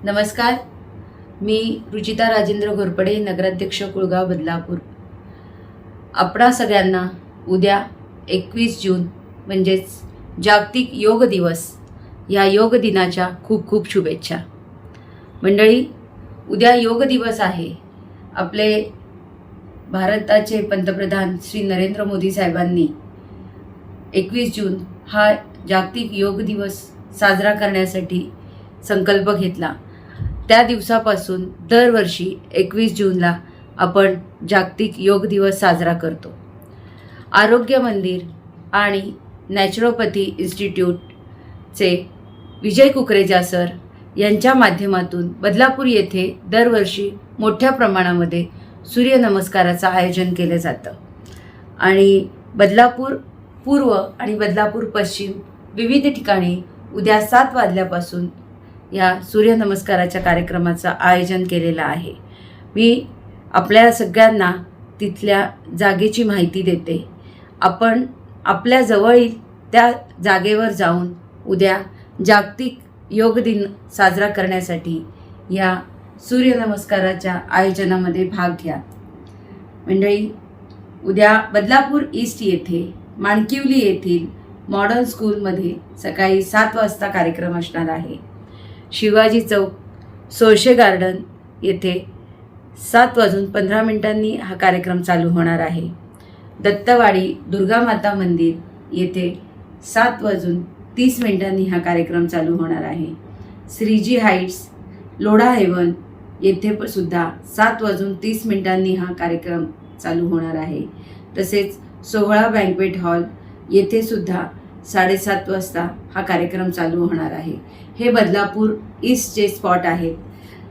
नमस्कार. मी रुचिता राजेंद्र घोरपडे, नगराध्यक्ष कुळगाव बदलापूर. आपणा सगळ्यांना उद्या 21 जून म्हणजेच जागतिक योग दिवस या योग दिनाच्या खूप खूप शुभेच्छा. मंडळी, उद्या योग दिवस आहे. आपले भारताचे पंतप्रधान श्री नरेंद्र मोदी साहेबांनी 21 जून हा जागतिक योग दिवस साजरा करण्यासाठी संकल्प घेतला. त्या दिवसापासून दरवर्षी 21 जूनला आपण जागतिक योग दिवस साजरा करतो. आरोग्य मंदिर आणि नॅचरोपॅथी इन्स्टिट्यूटचे विजय कुकरेजा सर यांच्या माध्यमातून बदलापूर येथे दरवर्षी मोठ्या प्रमाणामध्ये सूर्यनमस्काराचं आयोजन केलं जातं आणि बदलापूर पूर्व आणि बदलापूर पश्चिम विविध ठिकाणी उद्या 7 वाजल्यापासून या सूर्यनमस्काराच्या कार्यक्रमाचं आयोजन केलेलं आहे. मी आपल्या सगळ्यांना तिथल्या जागेची माहिती देते. आपण आपल्या जवळील त्या जागेवर जाऊन उद्या जागतिक योग दिन साजरा करण्यासाठी या सूर्यनमस्काराच्या आयोजनामध्ये भाग घ्या. मंडळी, उद्या बदलापूर ईस्ट येथे माणकिवली येथील मॉडर्न स्कूलमध्ये सकाळी 7 वाजता कार्यक्रम असणार आहे. शिवाजी चौक सोळशे गार्डन येथे 7:15 हा कार्यक्रम चालू होणार आहे. दत्तवाडी दुर्गामाता मंदिर येथे 7:30 हा कार्यक्रम चालू होणार आहे. श्रीजी हाईट्स लोढा हेवन येथे सुद्धा 7:30 हा कार्यक्रम चालू होणार आहे. तसेच सोहळा बँक्वेट हॉल येथे सुद्धा 7:30 वाजता हा कार्यक्रम चालू होणार आहे. हे बदलापूर ईस्टचे स्पॉट आहेत.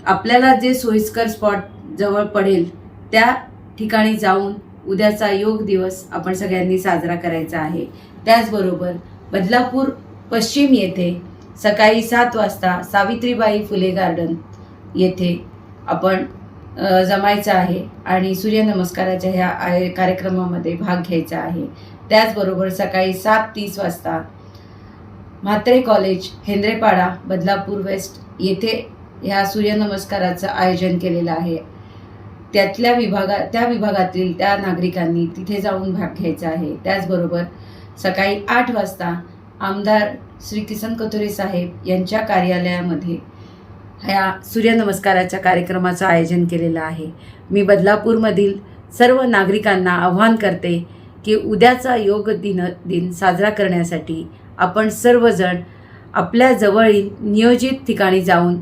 आपल्याला जे सोयीस्कर स्पॉट जवळ पडेल त्या ठिकाणी जाऊन उद्याचा योग दिवस आपण सगळ्यांनी साजरा करायचा आहे. त्याचबरोबर बदलापूर पश्चिम येथे सकाळी 7 वाजता सावित्रीबाई फुले गार्डन येथे आपण जमायचं आहे आणि सूर्यनमस्काराच्या ह्या कार्यक्रमामध्ये भाग घ्यायचा आहे. त्याचबरोबर सकाळी 7:30 वाजता म्हात्रे कॉलेज हेंद्रेपाडा बदलापूर वेस्ट येथे ह्या सूर्यनमस्काराचं आयोजन केलेलं आहे. त्या विभागातील त्या नागरिकांनी तिथे जाऊन भाग घ्यायचा आहे. त्याचबरोबर सकाळी 8 वाजता आमदार श्री किसन कथोरे साहेब यांच्या कार्यालयामध्ये ह्या सूर्यनमस्काराच्या कार्यक्रमाचं आयोजन केलेलं आहे. मी सर्व नागरिकांना आवाहन करते की उद्याचा योग दिन साजरा करण्यासाठी आपण सर्वजण आपल्या जवळील नियोजित ठिकाणी जाऊन